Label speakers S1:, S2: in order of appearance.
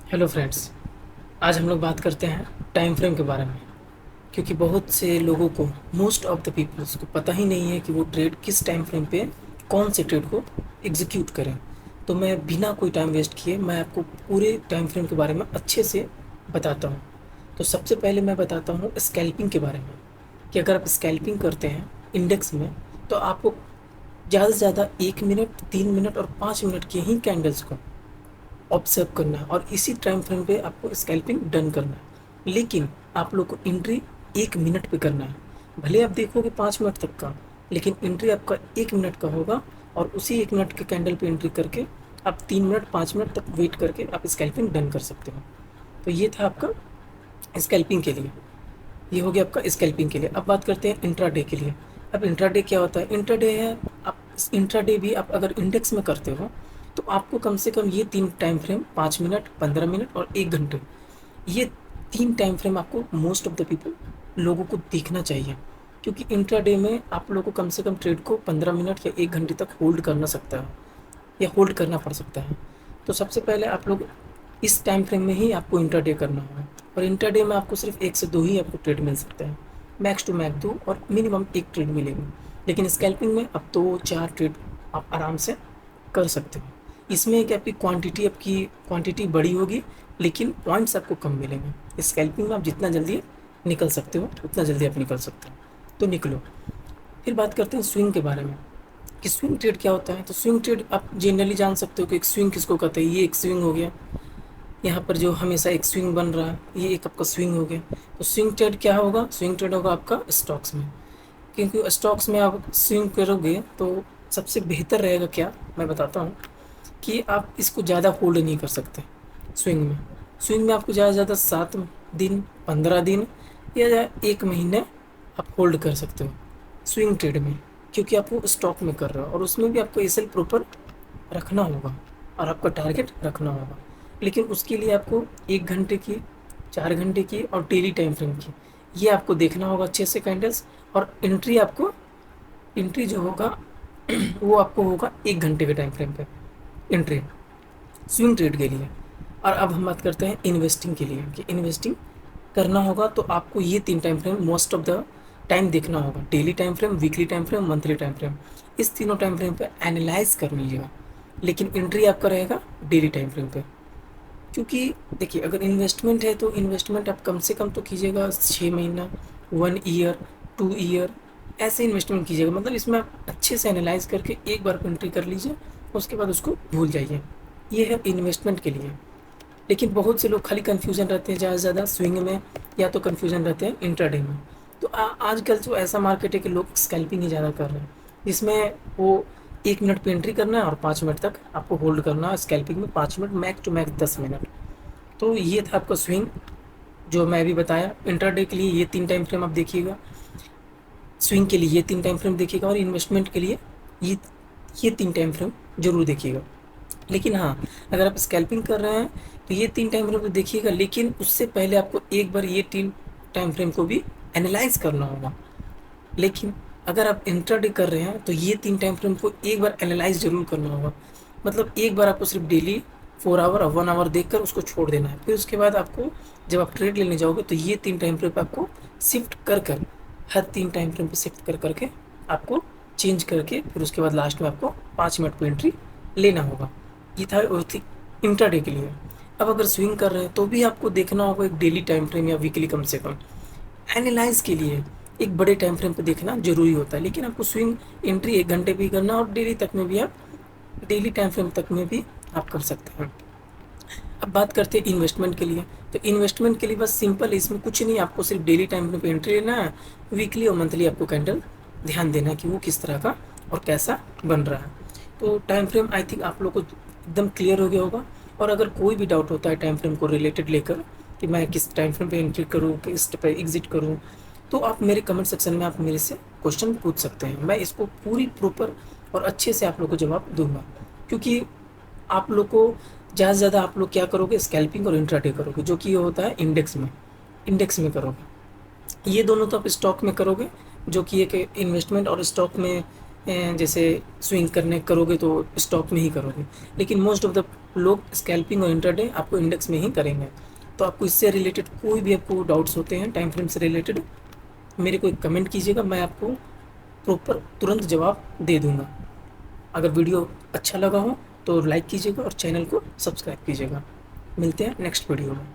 S1: Hello friends. आज हम लोग बात करते हैं टाइम फ्रेम के बारे में, क्योंकि बहुत से लोगों को, मोस्ट ऑफ द पीपल्स को पता ही नहीं है कि वो ट्रेड किस टाइम फ्रेम पे कौन से ट्रेड को एग्जीक्यूट करें। तो मैं बिना कोई टाइम वेस्ट किए मैं आपको पूरे टाइम फ्रेम के बारे में अच्छे से बताता हूँ। तो सबसे पहले मैं बताता हूँ स्कैल्पिंग के बारे में, कि अगर आप स्कैल्पिंग करते हैं इंडेक्स में तो आपको ज़्यादा से ज़्यादा 1 मिनट, 3 मिनट और 5 मिनट के ही कैंडल्स को ऑब्जर्व करना है और इसी टाइम फ्रेम पे आपको स्कैल्पिंग डन करना है। लेकिन आप लोग को एंट्री 1 मिनट पे करना है। भले आप देखोगे 5 मिनट तक का, लेकिन एंट्री आपका 1 मिनट का होगा और उसी 1 मिनट के कैंडल पे एंट्री करके आप 3 मिनट 5 मिनट तक वेट करके आप स्कैल्पिंग डन कर सकते हो। तो ये था आपका स्कैल्पिंग के लिए। ये हो गया आपका स्कैल्पिंग के लिए। अब बात करते हैं इंट्राडे के लिए। अब इंट्राडे क्या होता है? इंट्राडे है, आप इंट्राडे भी आप अगर इंडेक्स में करते हो तो आपको कम से कम ये तीन टाइम फ्रेम, 5 मिनट, 15 मिनट और 1 घंटे, ये तीन टाइम फ्रेम आपको मोस्ट ऑफ द पीपल लोगों को देखना चाहिए। क्योंकि इंट्राडे में आप लोगों को कम से कम ट्रेड को 15 मिनट या 1 घंटे तक होल्ड करना सकता है या होल्ड करना पड़ सकता है। तो सबसे पहले आप लोग इस टाइम फ्रेम में ही आपको इंट्राडे करना होगा। और इंट्राडे में आपको सिर्फ 1 से 2 ही आपको ट्रेड मिल सकता है, मैक्स टू मैक्स 2 और मिनिमम 1 ट्रेड मिलेगी। लेकिन स्कैल्पिंग में अब 2-4 ट्रेड आप आराम से कर सकते हो। इसमें कि आपकी क्वांटिटी बड़ी होगी, लेकिन पॉइंट्स आपको कम मिलेंगे। स्कैल्पिंग में आप जितना जल्दी निकल सकते हो उतना जल्दी आप निकल सकते हो, तो निकलो। फिर बात करते हैं स्विंग के बारे में, कि स्विंग ट्रेड क्या होता है। तो स्विंग ट्रेड आप जनरली जान सकते हो कि एक स्विंग किसको कहते हैं। ये एक स्विंग हो गया, यहाँ पर जो हमेशा एक स्विंग बन रहा है, ये एक आपका स्विंग हो गया। तो स्विंग ट्रेड क्या होगा? स्विंग ट्रेड होगा आपका स्टॉक्स में। क्योंकि स्टॉक्स में आप स्विंग करोगे तो सबसे बेहतर रहेगा क्या, मैं बताता हूँ, कि आप इसको ज़्यादा होल्ड नहीं कर सकते। स्विंग में स्विंग में आपको ज़्यादा से ज़्यादा 7 दिन, 15 दिन या 1 महीने आप होल्ड कर सकते हो स्विंग ट्रेड में। क्योंकि आप वो स्टॉक में कर रहे हो और उसमें भी आपको एसएल प्रॉपर रखना होगा और आपका टारगेट रखना होगा। लेकिन उसके लिए आपको 1 घंटे की, 4 घंटे की और डेली टाइम फ्रेम की, ये आपको देखना होगा अच्छे से कैंडल्स। और एंट्री जो होगा वो आपको होगा 1 घंटे के टाइम फ्रेम पे एंट्री, स्विंग ट्रेड के लिए। और अब हम बात करते हैं इन्वेस्टिंग के लिए, कि इन्वेस्टिंग करना होगा तो आपको ये तीन time frame most of the time देखना होगा। Daily time frame, weekly time frame, monthly time frame. इस तीनों टाइम फ्रेम पे एनालाइज कर लीजिएगा। लेकिन एंट्री आपका रहेगा डेली टाइम फ्रेम पे। क्योंकि देखिए, अगर इन्वेस्टमेंट है तो इन्वेस्टमेंट आप कम से कम तो कीजिएगा 6 महीना, 1 ईयर, 2 ईयर, ऐसे इन्वेस्टमेंट कीजिएगा। मतलब इसमें आप अच्छे से एनालाइज करके एक बार एंट्री कर लीजिए, उसके बाद उसको भूल जाइए। ये है इन्वेस्टमेंट के लिए। लेकिन बहुत से लोग खाली कन्फ्यूजन रहते हैं ज़्यादा से ज़्यादा स्विंग में, या तो कन्फ्यूजन रहते हैं इंट्राडे में। तो आजकल जो ऐसा मार्केट है कि लोग स्कैल्पिंग ही ज़्यादा कर रहे हैं, जिसमें वो 1 मिनट पे एंट्री करना है और 5 मिनट तक आपको होल्ड करना है। स्कैल्पिंग में 5 minute, max to max 10 minute. तो ये था आपका स्विंग जो मैं अभी बताया। इंट्राडे के लिए ये तीन टाइम फ्रेम आप देखिएगा, स्विंग के लिए ये तीन टाइम फ्रेम देखिएगा और इन्वेस्टमेंट के लिए ये ये तीन टाइम फ्रेम जरूर देखिएगा। लेकिन हाँ, अगर आप स्कैल्पिंग कर रहे हैं तो ये तीन टाइम फ्रेम तो देखिएगा, लेकिन उससे पहले आपको एक बार ये तीन टाइम फ्रेम को भी एनालाइज करना होगा। लेकिन अगर आप इंट्राडे कर रहे हैं तो ये तीन टाइम फ्रेम को एक बार एनालाइज जरूर करना होगा। मतलब एक बार आपको सिर्फ डेली 4 आवर और 1 आवर देखकर उसको छोड़ देना है। फिर उसके बाद आपको जब आप ट्रेड लेने जाओगे तो ये तीन टाइम फ्रेम पे आपको शिफ्ट कर कर, हर तीन टाइम फ्रेम पे शिफ्ट कर करके आपको चेंज करके, फिर उसके बाद लास्ट में आपको 5 मिनट पे एंट्री लेना होगा। ये था इंट्राडे के लिए। अब अगर स्विंग कर रहे हैं तो भी आपको देखना होगा एक डेली टाइम फ्रेम या वीकली कम से कम। एनालाइज के लिए एक बड़े टाइम फ्रेम पे देखना जरूरी होता है। लेकिन आपको स्विंग एंट्री 1 घंटे भी करना और डेली तक में भी आप, डेली टाइम फ्रेम तक में भी आप कर सकते हैं। अब बात करते हैं इन्वेस्टमेंट के लिए। तो इन्वेस्टमेंट के लिए बस सिंपल है, इसमें कुछ नहीं, आपको सिर्फ डेली टाइम फ्रेम पे एंट्री लेना है। वीकली और मंथली आपको कैंडल ध्यान देना है कि वो किस तरह का और कैसा बन रहा है। तो टाइम फ्रेम आई थिंक आप लोग को एकदम क्लियर हो गया होगा। और अगर कोई भी डाउट होता है टाइम फ्रेम को रिलेटेड लेकर, कि मैं किस टाइम फ्रेम पे एंट्री करूँ, किस पे एग्जिट करूँ, तो आप मेरे कमेंट सेक्शन में आप मेरे से क्वेश्चन पूछ सकते हैं। मैं इसको पूरी प्रॉपर और अच्छे से आप लोग को जवाब दूंगा। क्योंकि आप लोग को ज़्यादा से ज़्यादा आप लोग क्या करोगे, स्कैल्पिंग और इंट्राडे करोगे, जो कि ये होता है इंडेक्स में करोगे। ये दोनों तो आप स्टॉक में करोगे, जो कि एक इन्वेस्टमेंट और स्टॉक में जैसे स्विंग करने करोगे तो स्टॉक में ही करोगे। लेकिन मोस्ट ऑफ द लोग स्कैल्पिंग और इंट्राडे आपको इंडेक्स में ही करेंगे। तो आपको इससे रिलेटेड कोई भी आपको डाउट्स होते हैं टाइम फ्रेम से रिलेटेड, मेरे को एक कमेंट कीजिएगा, मैं आपको प्रॉपर तुरंत जवाब दे दूंगा। अगर वीडियो अच्छा लगा हो तो लाइक कीजिएगा और चैनल को सब्सक्राइब कीजिएगा। मिलते हैं नेक्स्ट वीडियो में।